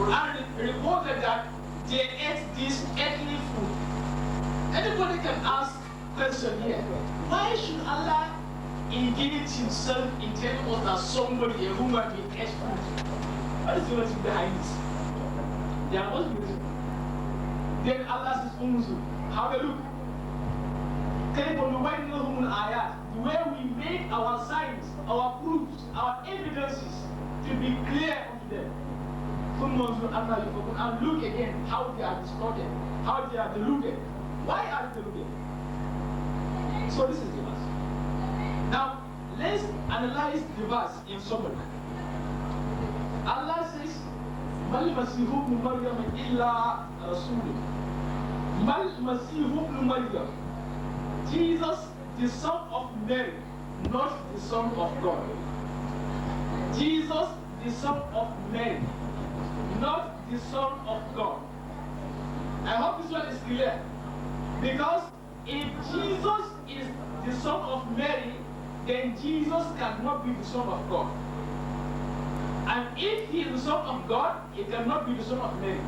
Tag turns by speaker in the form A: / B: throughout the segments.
A: Quran reported that they ate this earthly food. Anybody can ask question here. Why should Allah engage himself in telling us that somebody, a human being, ate food? What is the logic behind this? There must be reason. Then Allah says, Unzur, have a look. The way we make our signs, our proofs, our evidences to be clear unto them. And look again how they are distorted, how they are deluded. Why are they deluded? So this is the verse. Now let's analyze the verse in summary. Allah says, Mal Masihu ibn Maryam illa Rasul. Mal Masihu ibn Maryam. Jesus, the son of Mary, not the son of God. Jesus, the son of Mary, not the son of God. I hope this one is clear. Because if Jesus is the son of Mary, then Jesus cannot be the son of God. And if he is the son of God, he cannot be the son of Mary.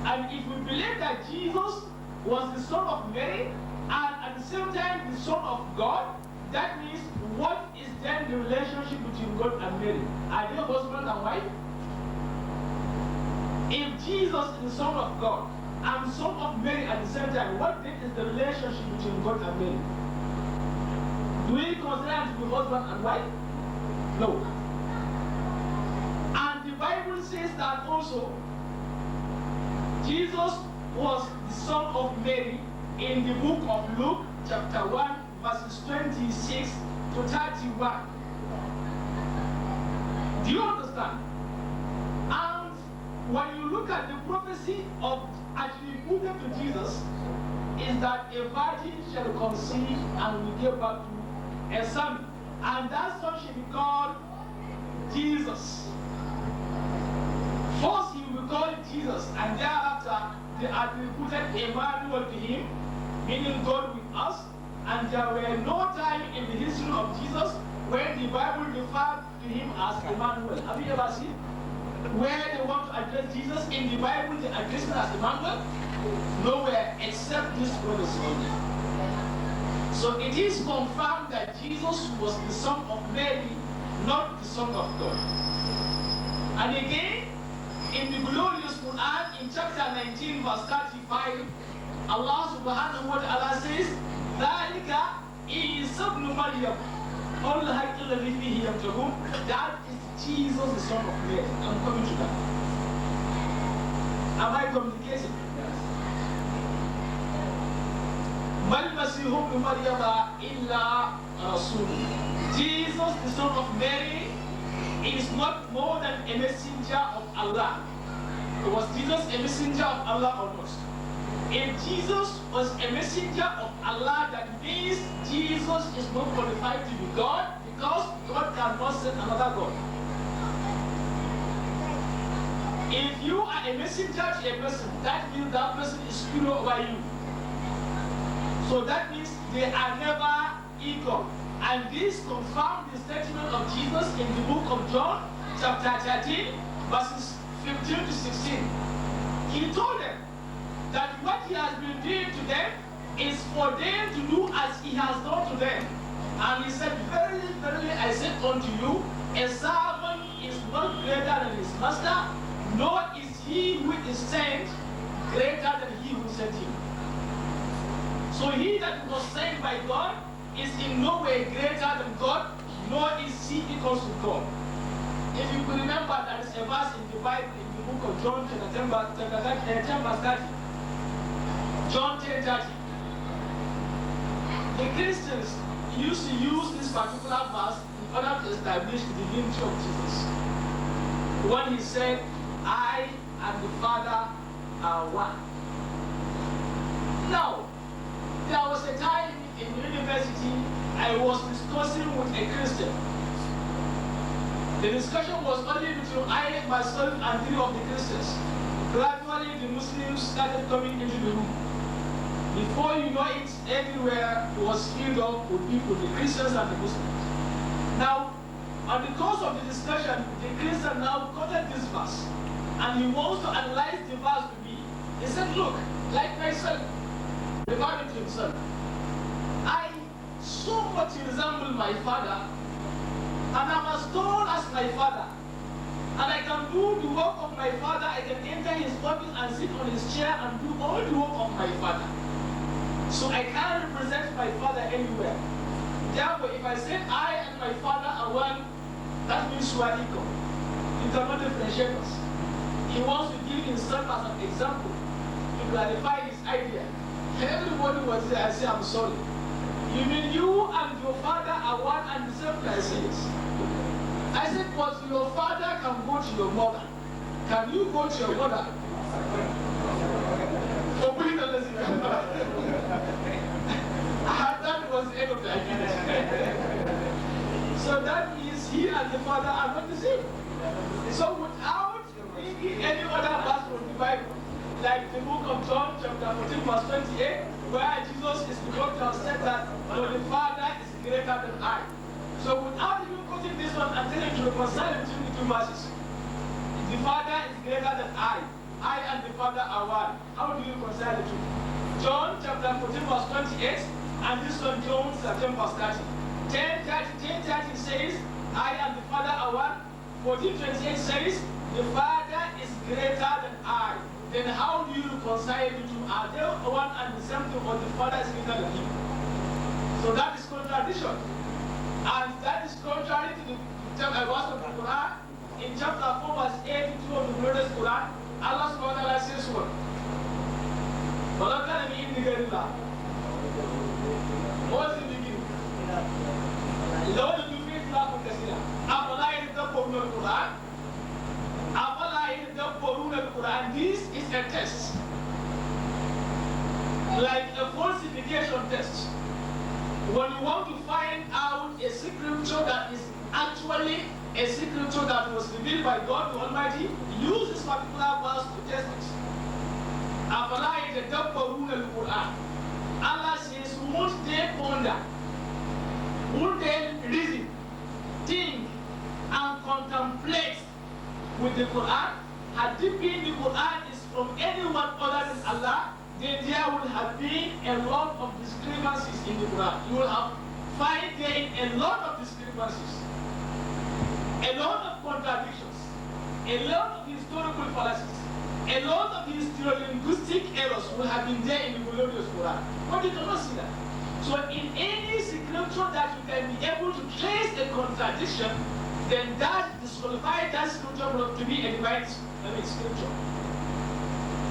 A: And if we believe that Jesus was the son of Mary, and at the same time the son of God, that means what is then the relationship between God and Mary? Are they husband and wife? If Jesus is the son of God and son of Mary at the same time, what then is the relationship between God and Mary? Do we consider them to be husband and wife? No. And the Bible says that also Jesus was the son of Mary in the book of Luke, chapter 1, verses 26 to 31. Do you understand? And when you look at the prophecy of attributed to Jesus, is that a virgin shall conceive and will give birth to a son, and that son shall be called Jesus. First he will be called Jesus, and thereafter they attributed Emmanuel to him, meaning God with us. And there were no time in the history of Jesus when the Bible referred to him as Emmanuel. Have you ever seen where they want to address Jesus in the Bible, they address him as Emmanuel? Nowhere except this verse only. So it is confirmed that Jesus was the son of Mary, not the son of God. And again, in the glorious Quran, in chapter 19, verse 35, Allah subhanahu wa ta'ala says, ذَلِكَ عِيسَى ابْنُ مَرْيَمَ الْحَقُّ الَّذِي فِيهِ يَمْتَرُونَ. That is Jesus, the son of Mary. I'm coming to that. Am I communicating? مَا الْمَسِيحُ ابْنُ مَرْيَمَ إِلَّا رَسُولٌ. Jesus, the son of Mary, is not more than a messenger of Allah. Was Jesus a messenger of Allah or not? If Jesus was a messenger of Allah, that means Jesus is not qualified to be God, because God cannot send another God. If you are a messenger to a person, that means that person is superior over you. So that means they are never equal. And this confirms the statement of Jesus in the book of John, chapter 13, verses 15 to 16. He told them that what he has been doing to them is for them to do as he has done to them. And he said, verily, verily, I say unto you, a servant is not greater than his master, nor is he who is sent greater than he who sent him. So he that was sent by God is in no way greater than God, nor is he equal to God. If you could remember, there is a verse in the Bible, in the book of John, chapter 10, verse 30. John 10:30. The Christians used to use this particular verse in order to establish the divinity of Jesus. When he said, I and the Father are one. Now, there was a time in university I was discussing with a Christian. The discussion was only between I, myself, and 3 of the Christians. Gradually, the Muslims started coming into the room. Before you know it, everywhere was filled up with people, the Christians and the Muslims. Now, On the course of the discussion, the Christian now quoted this verse, and he wants to analyze the verse to me. He said, look, like myself, regarding to himself, I so much resemble my father, and I'm as tall as my father, and I can do the work of my father. I can enter his office and sit on his chair and do all the work of my father. So I can't represent my father anywhere. Therefore, if I say I and my father are one, that means you are equal. You cannot differentiate us. He wants to give himself as an example to clarify his idea. And everybody was there. I say, I'm sorry. You mean you and your father are one and the same person? I said, but your father can go to your mother. Can you go to your mother? That was the end of the argument. So that means he and the father are not the same. So without bringing any other verse from the Bible, like the book of John chapter 14 verse 28, where Jesus is going to have said that the Father is greater than I. So without even quoting this one and telling to reconcile between the two verses, the Father is greater than I and the Father are one. How do you reconcile the two? John chapter 14 verse 28, and this one John 13 verse 30. 10:30 says, I and the Father are one. 14:28 says, the Father is greater than I. Then how do you reconcile the two? Are they one and the same thing, or the Father is greater than him? So that is contradiction. And that is contrary to the verse of the Quran. In chapter 4 verse 82 of the glorious Quran, Allah subhanahu wa ta'ala says what? What was the beginning? لو يجوز إطلاق كثيرا أفلا يتدبرون القرآن أفلا يتدبرون القرآن. This is a test, like a falsification test. When you want to find out a scripture that is actually a scripture that was revealed by God the Almighty, use this particular verse to test it. أفلا يتدبرون القرآن. Allah says, won't they ponder? Won't they reason, think, and contemplate with the Quran? Had it been the Quran is from anyone other than Allah, then there would have been a lot of discrepancies in the Quran. You will have find there a lot of discrepancies, a lot of contradictions, a lot of historical fallacies, a lot of linguistic errors will have been there in the glorious Quran. But you cannot see that. So in any scripture that you can be able to trace a contradiction, then that disqualifies that scripture to be a divine scripture.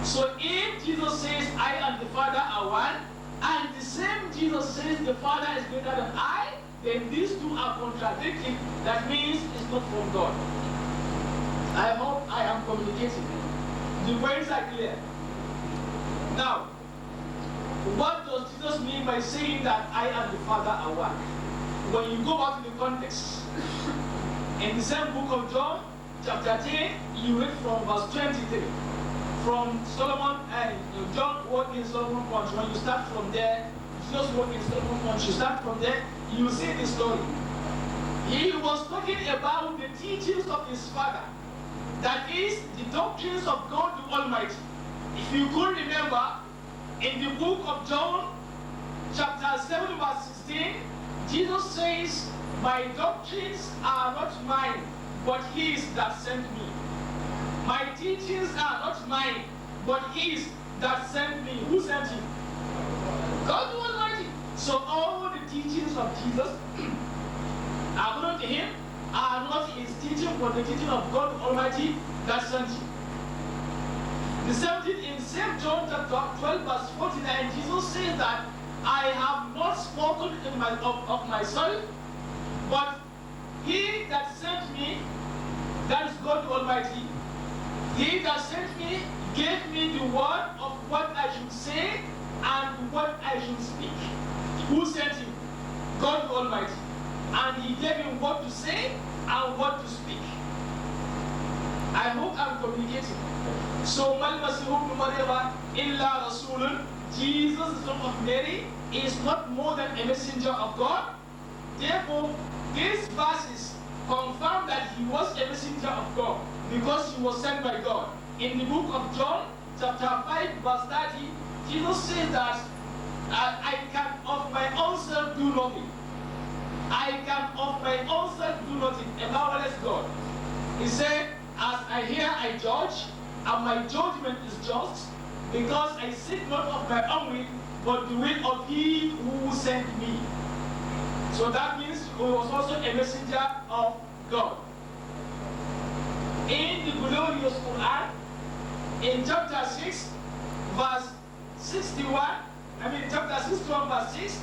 A: So if Jesus says, I and the Father are one, and the same Jesus says the Father is greater than I, then these two are contradicting. That means it's not from God. I hope I am communicating. The words are clear. Now, what does Jesus mean by saying that I and the Father are one? When you go back to the context, in the same book of John, chapter 10, you read from verse 23. From Solomon and John walked in Solomon Punch. When you start from there, Jesus walked in Solomon Punch. You start from there, you see the story. He was talking about the teachings of his Father. That is the doctrines of God the Almighty. If you could remember, in the book of John, chapter 7, verse 16, Jesus says, my doctrines are not mine, but his that sent me. My teachings are not mine, but his that sent me. Who sent him? God the Almighty. So all the teachings of Jesus are not to him, are not his teaching, but the teaching of God the Almighty that sent him. The same thing in St. John chapter 12 verse 49, Jesus says that I have not spoken of myself, but he that sent me, that is God the Almighty, he that sent me gave me the word of what I should say and what I should speak. Who sent him? God the Almighty. And he gave him what to say and what to speak. I hope I'm communicating. So, illa Rasulun, Jesus, the son of Mary, is not more than a messenger of God. Therefore, these verses confirmed that he was a messenger of God because he was sent by God. In the book of John, chapter 5, verse 30, Jesus says that I can of my own self do nothing. I can of my own self do nothing, a marvelous God. He said, as I hear, I judge, and my judgment is just, because I seek not of my own will, but the will of he who sent me. So that means he was also a messenger of God. In the glorious Quran, in chapter 6, verse 61, chapter 61, verse 6,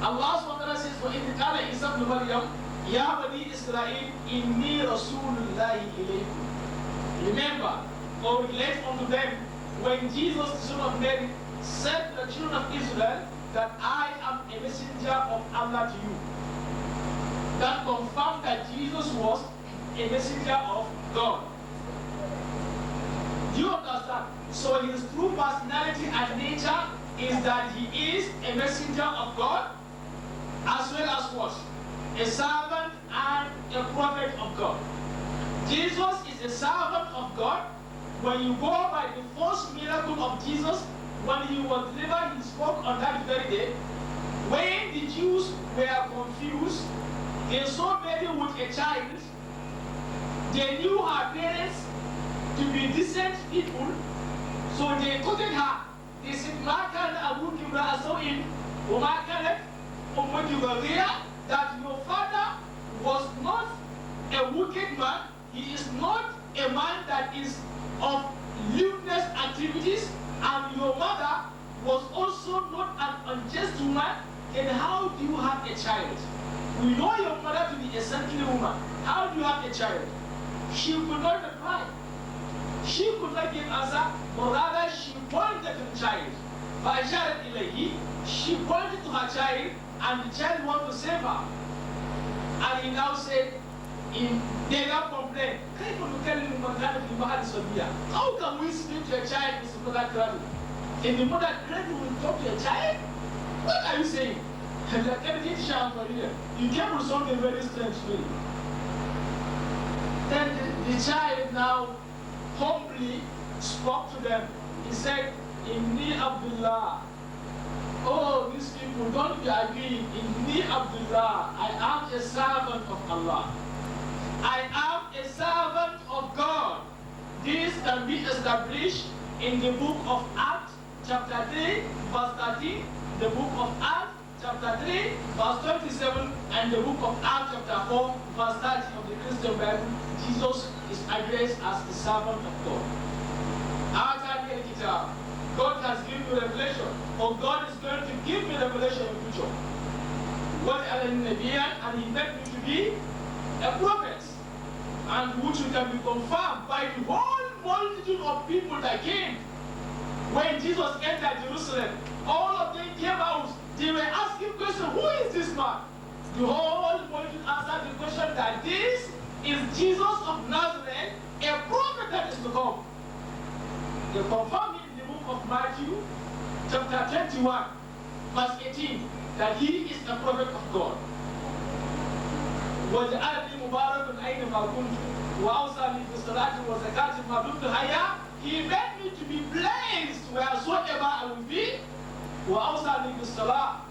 A: Allah SWT says, وَإِذْ قَالَ عِيسَى ابْنُ مَرْيَمَ يَا بَنِي إِسْرَائِيلَ إِنِّي رَسُولُ اللَّهِ إِلَيْكُمْ. Remember, or relate unto them, when Jesus, the son of Mary, said to the children of Israel that I am a messenger of Allah to you. That confirmed that Jesus was a messenger of God. Do you understand? So his true personality and nature is that he is a messenger of God, as well as what? A servant and a prophet of God. Jesus is a servant of God. When you go by the first miracle of Jesus, when he was delivered, he spoke on that very day. When the Jews were confused, they saw Mary with a child. They knew her parents to be decent people, so they quoted her. They said, "Ma kana abuki imra'an wa ma kanat ummuki baghiya," that your father was not a wicked man. He is not a man that is of lewdness activities, and your mother was also not an unjust woman. Then how do you have a child? We know your mother to be a saintly woman. How do you have a child? She could not reply. She could not give answer, but rather she pointed to the child. فَأَشَارَتْ إِلَيْهِ. She pointed to her child, and the child wanted to save her. And he now said, they now complain, how can we speak to a child with the mother cradle? Can the mother cradle will talk to a child? What are you saying? You came with something very strange to me. Then the child now humbly spoke to them. He said, Inni Abdullah. Oh, these people, don't be agreeing. Inni Abdullah. I am a servant of Allah. I am a servant of God. This can be established in the book of Acts, chapter 3, verse 13, the book of Acts, chapter 3, verse 27, and the book of Acts, chapter 4, verse 30 of the Christian Bible. Jesus is addressed as the servant of God. God has given me revelation, or God is going to give me revelation in the future. And he made me to be a prophet, and which can be confirmed by the whole multitude of people that came. When Jesus entered Jerusalem, all of them came out. They were asking questions, who is this man? The whole multitude answered the question that this is Jesus of Nazareth, a prophet that is to come. They confirmed it in the book of Matthew, chapter 21, verse 18, that he is a prophet of God. وَجَعَلَنِي مُبَارَكٌ أَيْنَمَا كُنتُ وَأَوْصَانِي بِالصَّلَاةِ وَالزَّكَاةِ مَا دُمْتُ حَيًّا. He made me to be blessed wheresoever I will be. وَأَوْصَانِي بِالصَّلَاةِ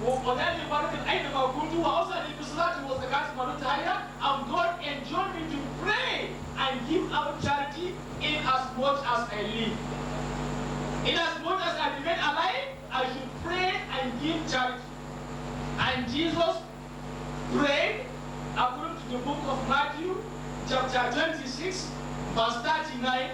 A: وَجَعَلَنِي مُبَارَكٌ أَيْنَمَا كُنتُ وَأَوْصَانِي بِالصَّلَاةِ وَالزَّكَاةِ مَا دُمْتُ حَيًّا. And God enjoined me to pray and give out charity in as much as I live. In as much as I remain alive, I should pray and give charity. And Jesus prayed according to the book of Matthew, chapter 26, verse 39,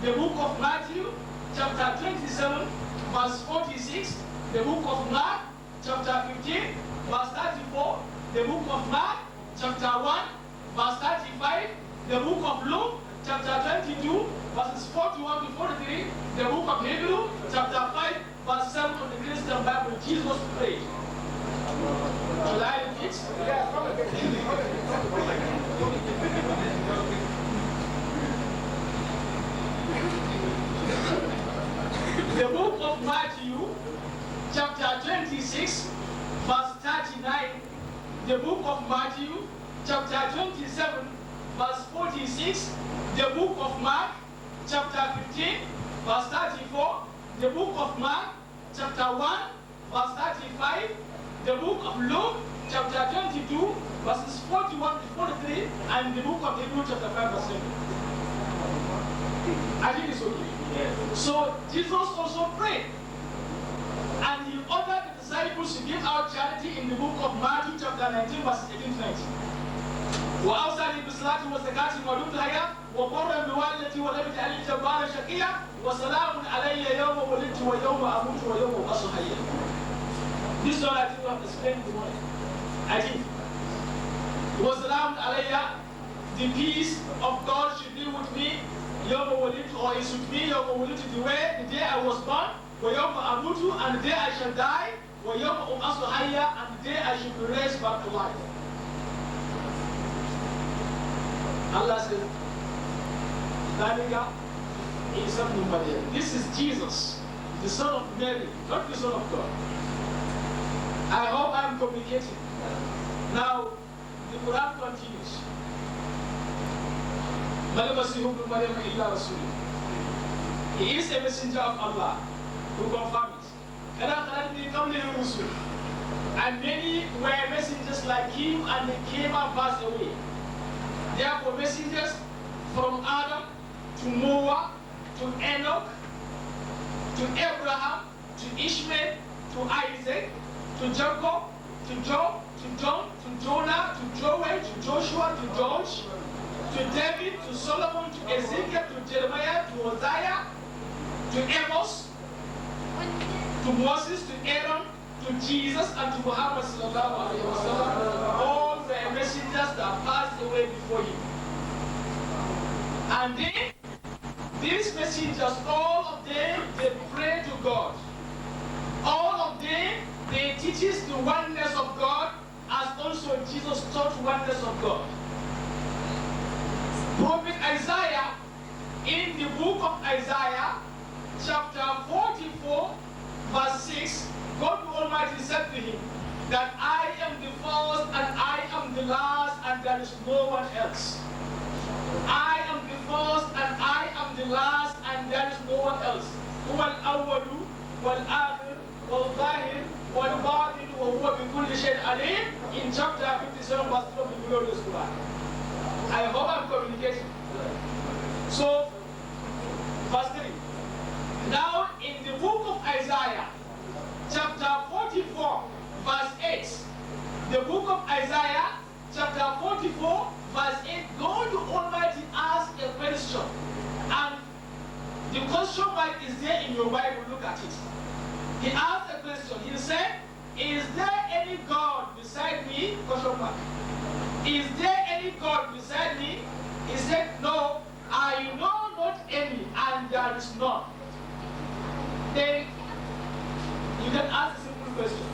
A: the book of Matthew, chapter 27, verse 46, the book of Mark, chapter 15, verse 34, the book of Mark, chapter 1, verse 35, the book of Luke, chapter 22, verses 41 to 43, the book of Hebrew, chapter 5, verse 7 of the Christian Bible. Jesus prayed. Should I repeat? The book of Matthew, chapter 26, verse 39. The book of Matthew, chapter 27, verse 46. The book of Mark, chapter 15, verse 34. The book of Mark, chapter 1, verse 35. The book of Luke, chapter 22, verses 41 to 43. And the book of Hebrews, chapter 5, verse 7. I think it's okay. Yes. So Jesus also prayed. And he ordered the disciples to give out charity in the book of Matthew, chapter 19, verses 18 to 19. وأوصاني بالصلاة والزكاة ودمت حياة وبرا بوالدتي ولم يجعلني جبارا شقيا وسلام علي يوم ولدت ويوم أموت ويوم أبعث حيا. This is all I think we have explained this morning. I think. وسلام علي, the peace of God should be with me. يوم ولدت, or is with me. يوم ولدت, the day I was born. ويوم أموت, and the day I shall die. ويوم أبعث حيا, and the day I shall be raised back to life. Allah said, this is Jesus, the son of Mary, not the son of God. I hope I am communicating. Now, the Quran continues. He is a messenger of Allah who confirms it. And many were messengers like him, and they came and passed away. Therefore, messengers from Adam to Noah to Enoch to Abraham to Ishmael to Isaac to Jacob to Job to John to Jonah to Joel to Joshua to George to David to Solomon to Ezekiel to Jeremiah to Hosea to Amos to Moses to Aaron to Jesus and to Muhammad sallallahu alaihi wasallam. All the messengers that passed away before him. And then, these messengers, all of them, they pray to God. All of them, they teach the oneness of God, as also Jesus taught oneness of God. Prophet Isaiah, in the book of Isaiah, chapter 44, verse 6, God Almighty said to him that I am the first and I am the last and there is no one else. I am the first and I am the last and there is no one else. هو الأول والآخر والظاهر والباطن وهو بكل شيء عليم, in chapter 57 verse 12 of the glorious Quran. I hope I'm communicating. So, verse 3. Now in the book of Isaiah, chapter 44, verse 8. The book of Isaiah, chapter 44, verse 8. God Almighty asked a question. And the question mark is there in your Bible. Look at it. He asked a question. He said, is there any God beside me? Question mark. Is there any God beside me? He said, no, I know not any, and there is none. Then you can ask a simple question.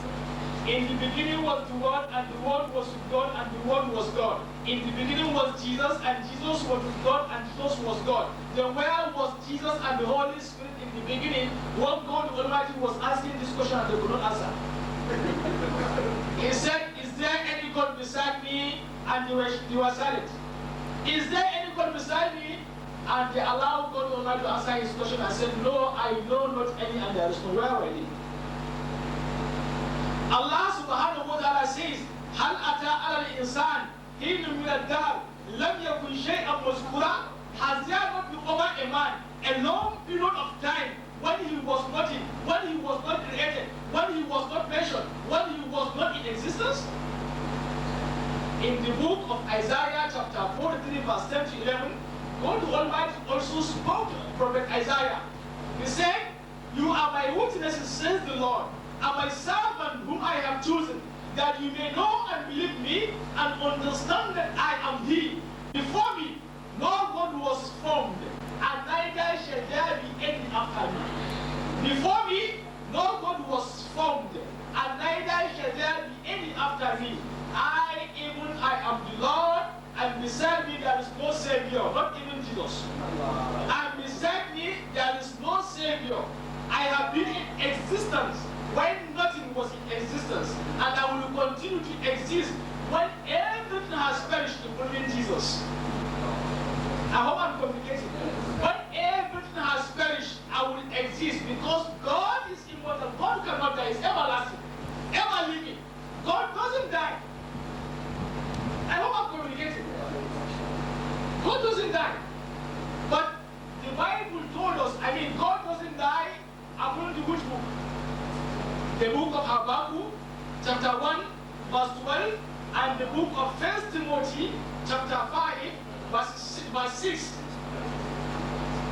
A: In the beginning was the Word, and the Word was with God, and the Word was God. In the beginning was Jesus, and Jesus was with God, and Jesus was God. Then where was Jesus and the Holy Spirit in the beginning? What God Almighty was asking this question, and they could not answer. He said, is there any God beside me? And they were silent. Is there any God beside me? And they allowed God Almighty to answer his question and said, no, I know not any, and there is nowhere already. Allah subhanahu wa ta'ala says, هل أتى على الإنسان حين من الدهر لم يكن شيئا مذكورا? Has there not been over a man a long period of time when he was nothing, when he was not created, when he was not mentioned, when he was not in existence? In the book of Isaiah chapter 43 verse 10 to 11, God Almighty also spoke to Prophet Isaiah. He said, you are my witnesses, says the Lord, and my servant whom I have chosen, that you may know and believe me and understand that I am He. Before me, no one was formed, and neither shall there be any after me. Before me, no God was formed, and neither shall there be any after me. I am the Lord, and beside me there is no Savior, not even Jesus. And beside me there is no Savior. I have been in existence when nothing was in existence, and I will continue to exist when everything has perished Habakkuk, chapter 1, verse 12, and the book of 1 Timothy, chapter 5, verse 6.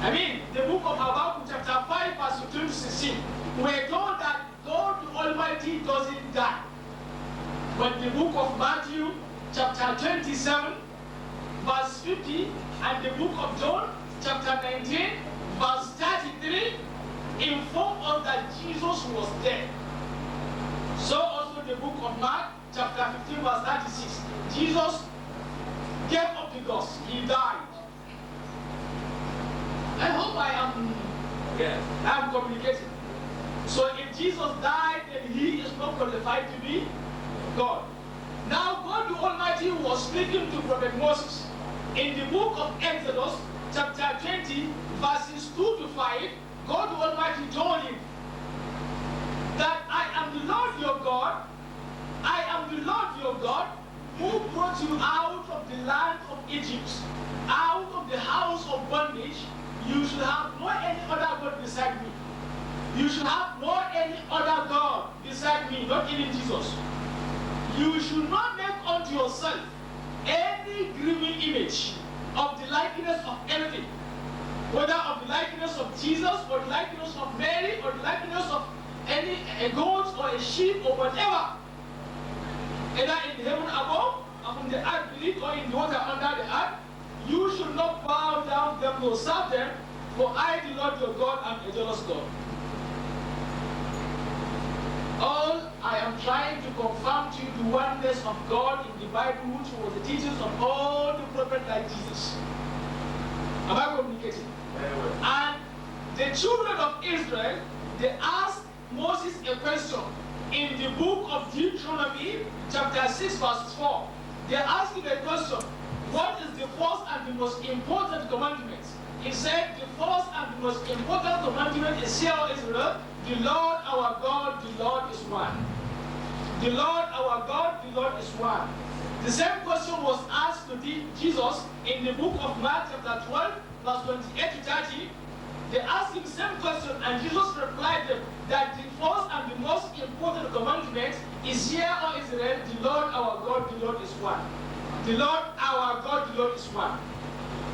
A: I mean, the book of Habakkuk, chapter 5, verse 15 to 16. We're told that God Almighty doesn't die. But the book of Matthew, chapter 27, verse 50, and the book of John, chapter 19, verse 33, inform us that Jesus was dead. So also the book of Mark, chapter 15, verse 36. Jesus gave up the ghost. He died. I hope I am communicating. So if Jesus died, then he is not qualified to be God. Now God the Almighty was speaking to Prophet Moses in the book of Exodus, chapter 20, verses 2 to 5. God the Almighty told him that I am the Lord your God. I am the Lord your God who brought you out of the land of Egypt, out of the house of bondage. You should have no any other God beside me. You should have no any other God beside me, not even Jesus. You should not make unto yourself any graven image of the likeness of anything, whether of the likeness of Jesus or the likeness of Mary or the likeness of a goat or a sheep or whatever, either in the heaven above, upon the earth beneath, or in the water under the earth. You should not bow down them nor serve them, for I, the Lord your God, am a jealous God. All I am trying to confirm to you the oneness of God in the Bible, which was the teachings of all the prophets like Jesus. Am I communicating?
B: Very well.
A: And the children of Israel, they asked Moses a question in the book of Deuteronomy, chapter 6, verse 4. They asked him a question. What is the first and the most important commandment? He said the first and the most important commandment is, hear, O Israel, the Lord our God, the Lord is one. The Lord our God, the Lord is one. The same question was asked to Jesus in the book of Mark, chapter 12, verse 28 to 30. They asked him the same question, and Jesus replied them that the first and the most important commandment is, hear, O Israel, the Lord our God, the Lord is one. The Lord our God, the Lord is one.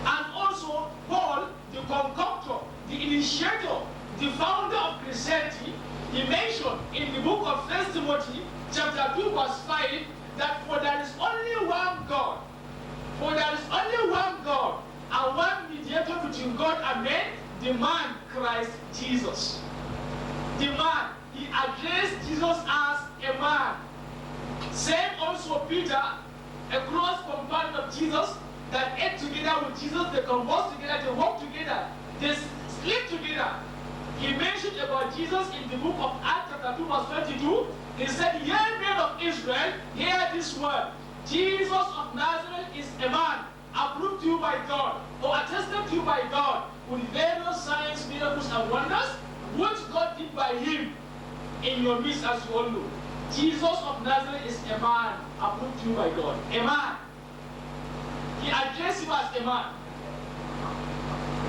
A: And also, Paul, the concoctor, the initiator, the founder of Christianity, he mentioned in the book of 1 Timothy, chapter 2, verse 5, that for there is only one God. For there is only one God, and one mediator between God and men, the man Christ Jesus. The man, he addressed Jesus as a man. Same also Peter, a close companion of Jesus, that ate together with Jesus, they conversed together, they walked together, they slept together. He mentioned about Jesus in the book of Acts chapter 2 verse 22. He said, ye men of Israel, hear this word. Jesus of Nazareth is a man approved to you by God, or attested to you by God, with various signs, miracles, and wonders, which God did by him in your midst, as you all know. Jesus of Nazareth is a man approved to you by God. A man. He addressed him as a man.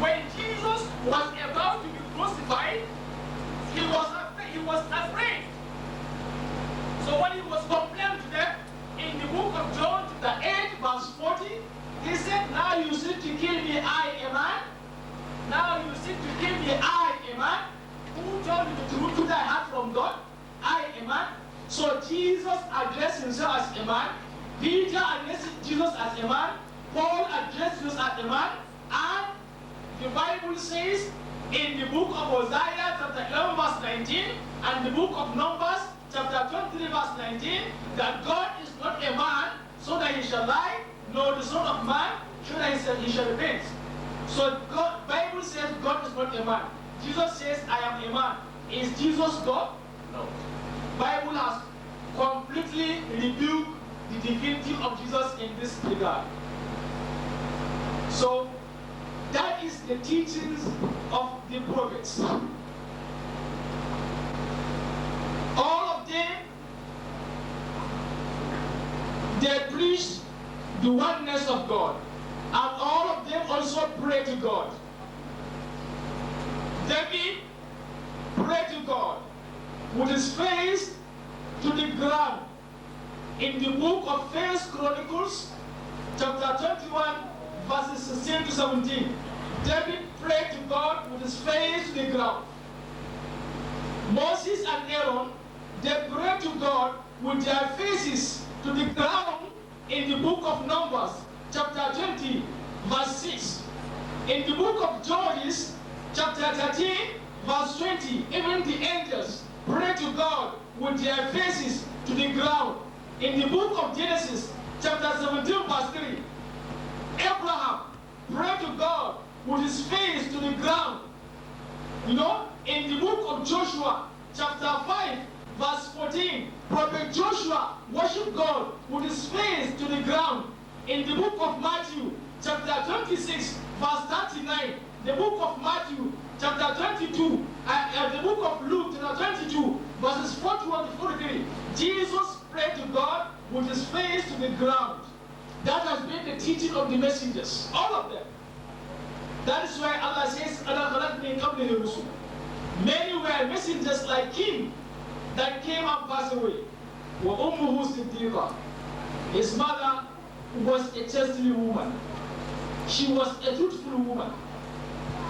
A: When Jesus was about to be crucified, he was afraid. So when he was complaining to them in the book of John, chapter 8, verse 40, he said, now you seek to kill me, I, a man. Now you seek to kill me, I, a man. Who told you the truth that I had from God? I, a man. So Jesus addressed himself as a man. Peter addressed Jesus as a man. Paul addressed Jesus as a man. And the Bible says in the book of Hosea, chapter 11, verse 19, and the book of Numbers, chapter 23, verse 19, that God is not a man, so that he shall lie, nor the Son of Man, so that he shall repent. So God, Bible says God is not a man. Jesus says, I am a man. Is Jesus God? No. Bible has completely rebuked the divinity of Jesus in this regard. So that is the teachings of the prophets. All of them, they preached the oneness of God, and all of them also pray to God. David prayed to God with his face to the ground. In the book of 1 Chronicles, chapter 21, verses 16 to 17, David prayed to God with his face to the ground. Moses and Aaron, they prayed to God with their faces to the ground in the book of Numbers, chapter 20, verse 6. In the book of Judges, chapter 13, verse 20, even the angels pray to God with their faces to the ground. In the book of Genesis, chapter 17, verse 3, Abraham prayed to God with his face to the ground. You know, in the book of Joshua, chapter 5, verse 14, Prophet Joshua worshiped God with his face to the ground. In the book of Matthew, chapter 26, verse 39, the book of Matthew, chapter 22, the book of Luke, chapter 22, verses 41 to 43, Jesus prayed to God with his face to the ground. That has been the teaching of the messengers, all of them. That is why Allah says, many were messengers like him that came and passed away. His mother was a chaste woman. She was a truthful woman.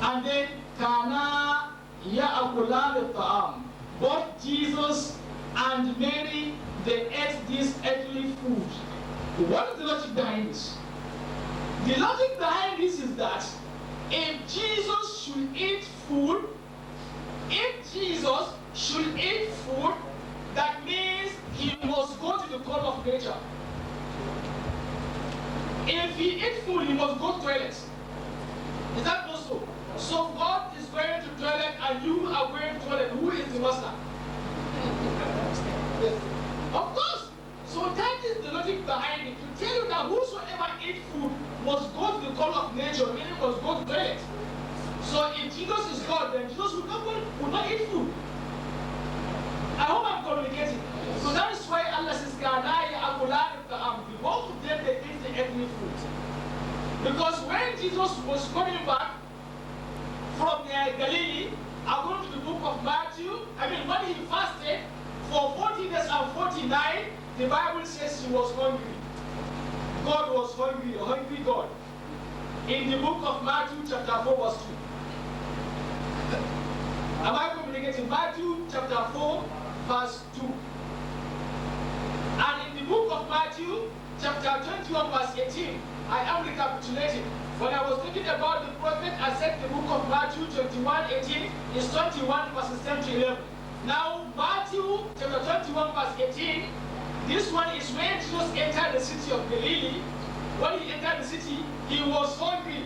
A: And then, Kana ya'akulan ta'am. Both Jesus and Mary, they ate this earthly food. What is the logic behind this? The logic behind this is that if Jesus should eat food, that means he must go to the call of nature. If he eats food, he must go to toilet. Is that not so? So God is going to toilet and you are going to toilet. Who is the master? Of course. So that is the logic behind it. To tell you that whosoever eats food must go to the call of nature, meaning must go to toilet. So if Jesus is God, then Jesus will not eat food. I hope I'm communicating. So that is why Allah says, both of them they ate the earthly food. Because when Jesus was coming back from Galilee, according to the book of Matthew, when he fasted for 40 days and 40 nights, the Bible says he was hungry. God was hungry, a hungry God. In the book of Matthew, chapter 4, verse 2. Am I communicating? Matthew, chapter 4, verse 2. And in the book of Matthew, chapter 21, verse 18, I am recapitulating. When I was talking about the prophet, I said the book of Matthew 21, 18 is 21, verses 10 to 11. Now, Matthew, chapter 21, verse 18, this one is when Jesus entered the city of Galilee. When he entered the city, he was hungry.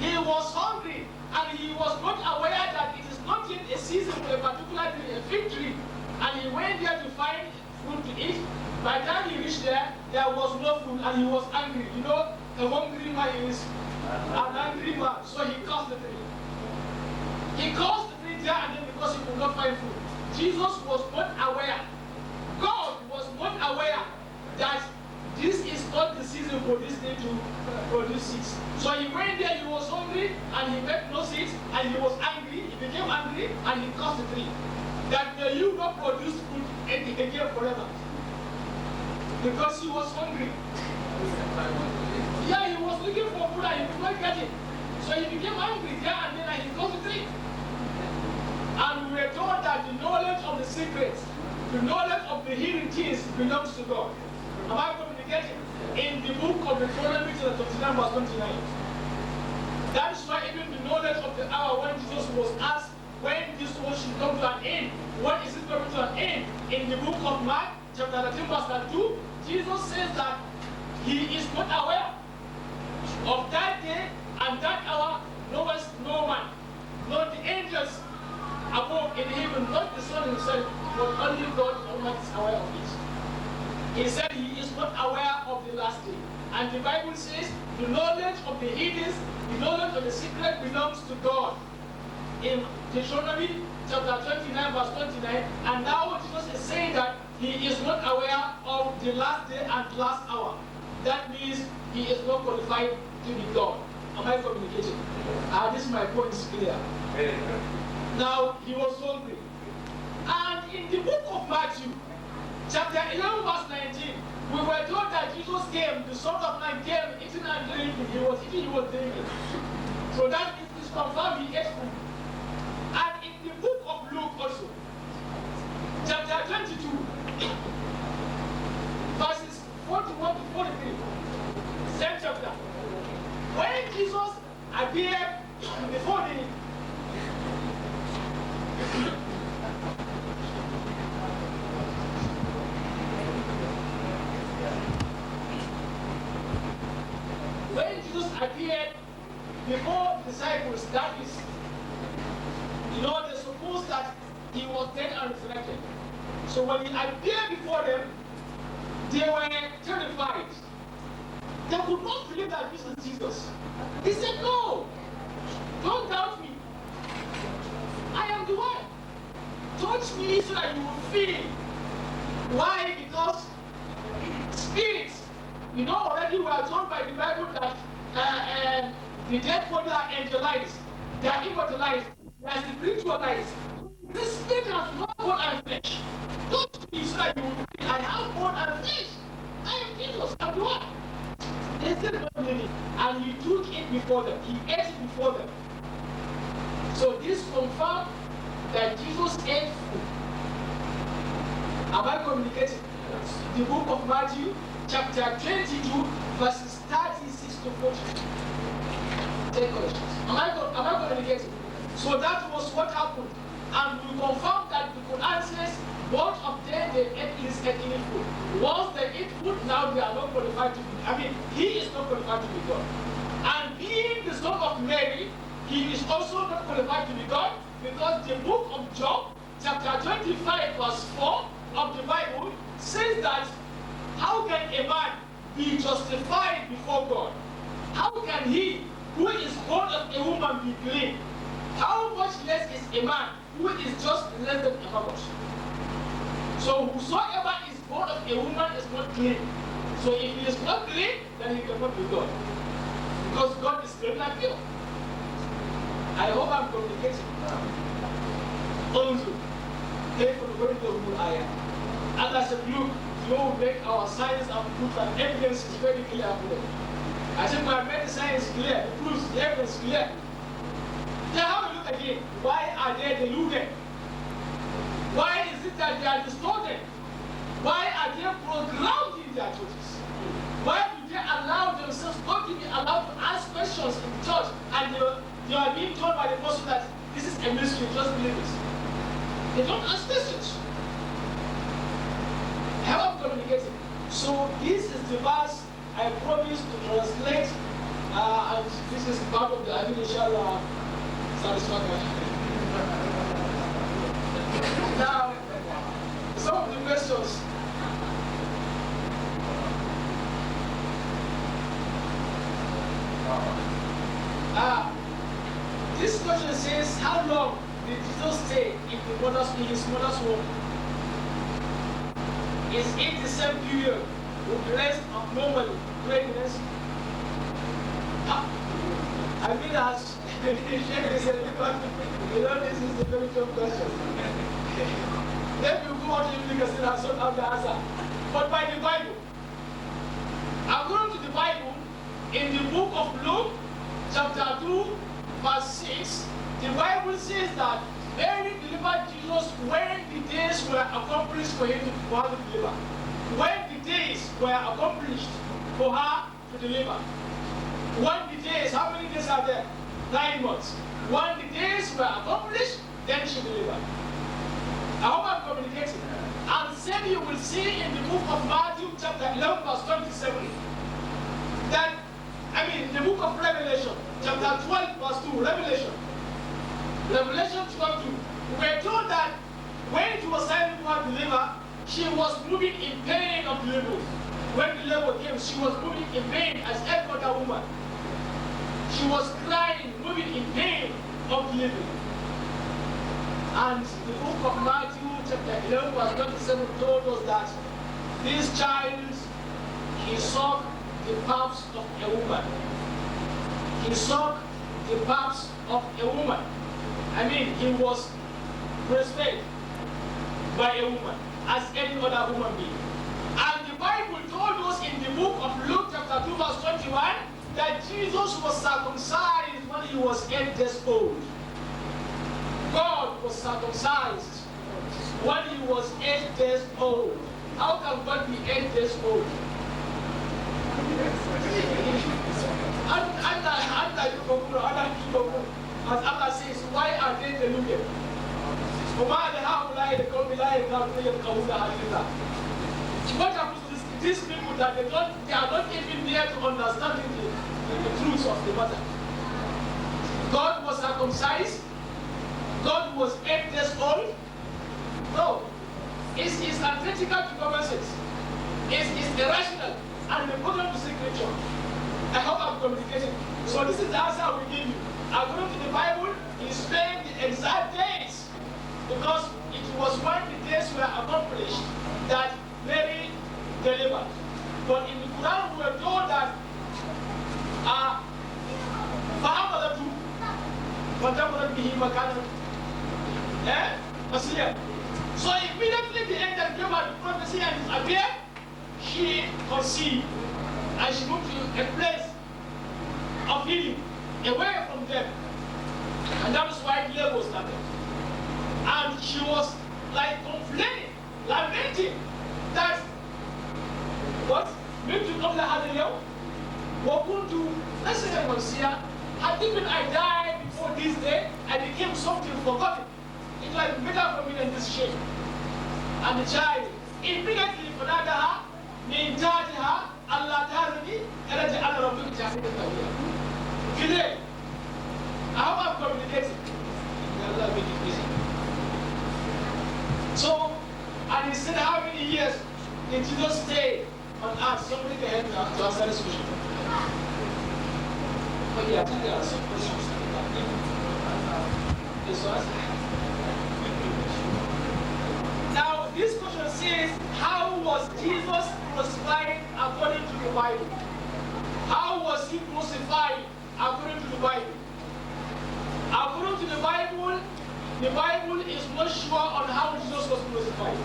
A: He was hungry, and he was not aware that it is not yet a season for a particular tree, a fig tree. And he went there to find food to eat. By the time he reached there, there was no food, and he was angry. You know, a hungry man is an angry man. So he cursed the tree. He cursed the tree there and then because he could not find food. Jesus was not aware. God was not aware that this is not the season for this day to produce seeds. So he went there, he was hungry, and he met no seeds, and he was angry, he became angry, and he cursed the tree. That may you not produce food again forever. Because he was hungry. Yeah, he was looking for food and he could not get it. So he became angry there and then and he cursed the tree. And we were told that the knowledge of the secrets, the knowledge of the hidden things belongs to God. Am I communicating? In the book of Deuteronomy, chapter 29, verse 29. That is why even the knowledge of the hour when Jesus was asked when this world should come to an end, when is it coming to an end? In the book of Mark, chapter 13, verse 2, Jesus says that he is not aware of that day and that hour, no man, not the angels above in heaven, not the Son himself, but only God Almighty is aware of it. He said he is not aware of the last day. And the Bible says the knowledge of the hidden, the knowledge of the secret belongs to God. In Deuteronomy chapter 29, verse 29, and now Jesus is saying that he is not aware of the last day and last hour. That means he is not qualified to be God. Am I communicating? This is my point is clear. Now, he was hungry. And in the book of Matthew, Chapter 11, verse 19. We were told that Jesus came, the Son of Man came, eating and drinking. He was eating, he was drinking. So that is confirmed, he ate food. And in the book of Luke also, chapter 22, verses 41 to 43, same chapter. When Jesus appeared before the appeared before the disciples, that is, they suppose that he was dead and resurrected. So when he appeared before them, they were terrified. They could not believe that this was Jesus. He said, no, don't doubt me. I am the one. Touch me so that you will feel. Why? Because spirits, already we are told by the Bible that the dead body are angelized, they are immortalized, they are spiritualized. The spirit has no bone and flesh. Don't be so that you will feel, I have bone and flesh. I am Jesus, I'm the one. They said not believe it, and he took it before them, he ate it before them. So this confirms that Jesus ate food. Am I communicating? The book of Matthew, chapter 22, verses 36 to 40. Take questions. Am I communicating? So that was what happened. And we confirmed that the Quran says both of them they ate this eating food. Once they eat food, now they are not qualified to be. He is not qualified to be God. And being the son of Mary, he is also not qualified to be God, because the book of Job, chapter 25, verse 4 of the Bible says that how can a man be justified before God? How can he who is born of a woman be clean? How much less is a man who is just less than a man? So whosoever is born of a woman is not clean. So if he is not clean, then he cannot be God. Because God is clean and pure. I hope I'm communicating. Also, pay for the word of the ayah. And I said, look, you will make our science and proof and evidence is very clear for them. I said, my made the science clear, the proofs, the evidence clear. Then have a look again. Why are they deluded? Why is it that they are distorted? Why are they programmed in their churches? Why do they allow themselves not to be allowed to ask questions in the church, and they are being told by the person that this is a mystery, just believe this? They don't ask questions. How I'm communicating? So this is the verse I promised to translate, and this is part of the inshallah satisfaction. Now, some of the questions. This question says, how long did Jesus stay in his mother's womb? Is it the same period with the rest of normal pregnancy? I mean, as this is a very tough question. Then you go on to implication and sort out the answer. But by the Bible, according to the Bible, in the book of Luke, chapter 2, verse 6, the Bible says that Mary delivered Jesus when the days were accomplished for him to deliver. When the days were accomplished for her to deliver. When the days, how many days are there? 9 months. When the days were accomplished, then she delivered. I hope I'm communicating. And then you will see in the book of Matthew, chapter 11, verse 27, that, the book of Revelation, chapter 12, verse 2, Revelation 12, 2. We were told that when it was time for her to deliver, she was moving in pain of labor. When the labor came, she was moving in pain as every other woman. She was crying, moving in pain of labor. And the book of Matthew, chapter 11, verse 27, told us that this child, he sucked the paps of a woman. He sucked the paps of a woman. He was breastfed by a woman. as any other human being. And the Bible told us in the book of Luke chapter 2 verse 21 that Jesus was circumcised when he was 8 days old. God was circumcised when he was 8 days old. How can God be 8 days old? As Allah says, why are they deluded? What happens to these people that they are not even there to understand the truth of the matter? God was circumcised. God was 8 days old. No. It's antithetical to common sense. It's irrational and important to scripture. I hope I'm communicating. So this is the answer we give you. According to the Bible, he spent the exact days because it was when the days were accomplished that Mary delivered. But in the Quran, we were told that so immediately the angel came out the prophecy and it appeared, she conceived and she moved to a place of healing, away from them. And that is why the labor started. And she was like complaining, lamenting that what? Maybe to come to Hallelujah. Wakundu, let's say I was here. Had even I died before this day, I became something forgotten. It was better for me than this shame. And the child immediately فنادها من تحتها ألا تحزني أرجع على ربك جاهزة التوحيد. Today, how am I communicating? Allah make it easy. So, and he said, how many years did Jesus stay on earth? Somebody can help me to answer this question. But yeah, I think there are some questions. Now, this question says, how was Jesus crucified according to the Bible? How was he crucified according to the Bible? According to the Bible is not sure on how Jesus was crucified.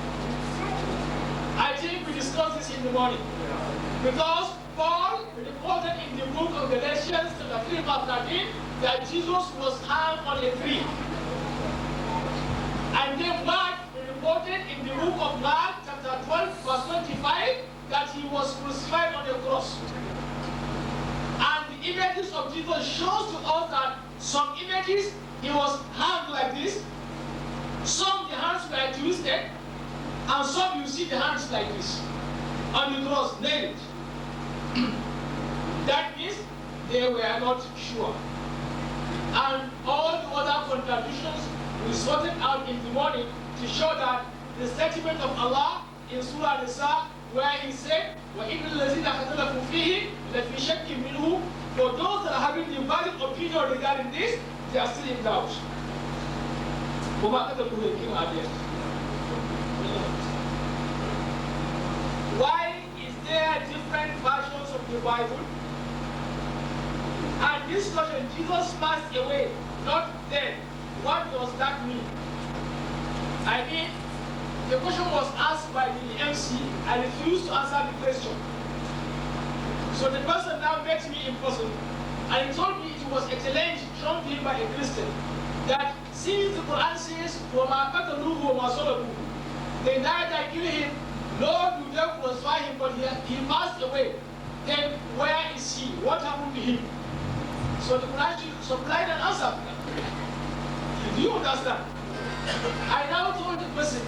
A: I think we discussed this in the morning. Because Paul reported in the book of Galatians chapter 3 verse 13 that Jesus was hung on a tree. And then Mark reported in the book of Mark chapter 12 verse 25 that he was crucified on a cross. And the images of Jesus shows to us that some images he was hung like this, some the hands were twisted, and some you see the hands like this on the cross, nailed. That means they were not sure. And all the other contradictions we sorted out in the morning to show that the statement of Allah in Surah Nisa, where he said, وَإِنَّ الَّذِينَ اخْتَلَفُوا فِيهِ لَفِي شَكٍّ مِّنْهُ. For those that are having the valid opinion regarding this, they are still in doubt. Why is there different versions of the Bible? And this question, Jesus passed away, not dead. What does that mean? I mean, the question was asked by the MC. I refused to answer the question. So the person now met me in person and he told me it was a challenge thrown to him by a Christian. That since the Quran says, وَمَا قَتَلُوهُ وَمَا صَلَبُوهُ, they died and killed him, Lord, you dare crucify him, but he passed away. Then where is he? What happened to him? So the Quran supplied an answer. Do you understand? I now told the person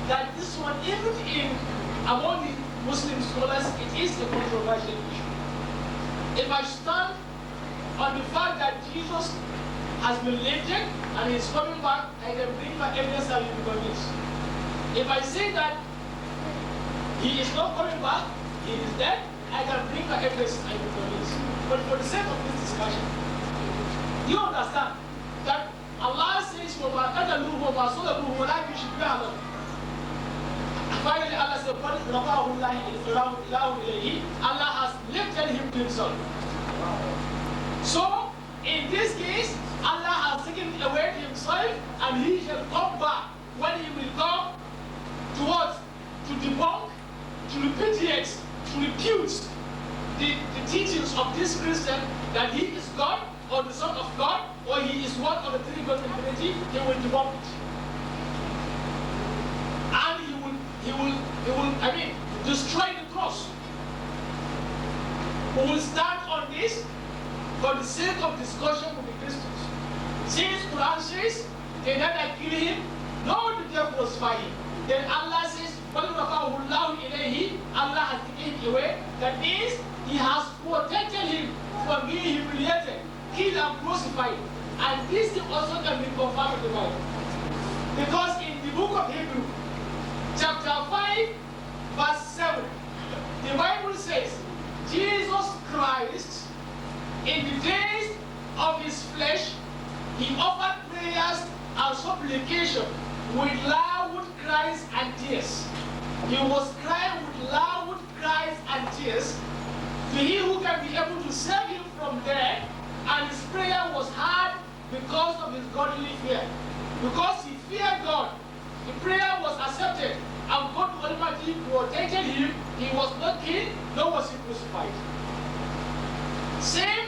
A: that this one, even among the Muslim scholars, it is a controversial issue. If I stand on the fact that Jesus has been lifted and is coming back, I can bring my evidence and you will be convinced. If I say that he is not coming back, he is dead, I can bring my evidence and you will be convinced. But for the sake of this discussion, you understand that Allah says, وَمَا قَتَلُوهُ وَمَا صَلَبُوهُ وَلَكِنْ شُبِّهَ لَهُمْ. Finally, Allah said, Allah has lifted him to himself. So, in this case, Allah has taken away himself and he shall come back when he will come towards to debunk, to repudiate, to refute the teachings of this Christian that he is God or the Son of God or he is one of the three gods in Trinity, he will debunk it. And he will destroy the cross. We will stand on this for the sake of discussion with the Christians. Since Quran says they did not kill him, no, the devil was fighting. Then Allah says, Allah has taken him away. That means he has protected him from being humiliated, killed and crucified. And this thing also can be confirmed with the Bible. Because in the book of Hebrew, chapter 5, verse 7, the Bible says, Jesus Christ, in the days of his flesh, he offered prayers and supplication with loud cries and tears. He was crying with loud cries and tears to he who can be able to save him from death, and his prayer was heard because of his godly fear. Because he feared God, the prayer was accepted, and God Almighty protected him. He was not killed, nor was he crucified. Same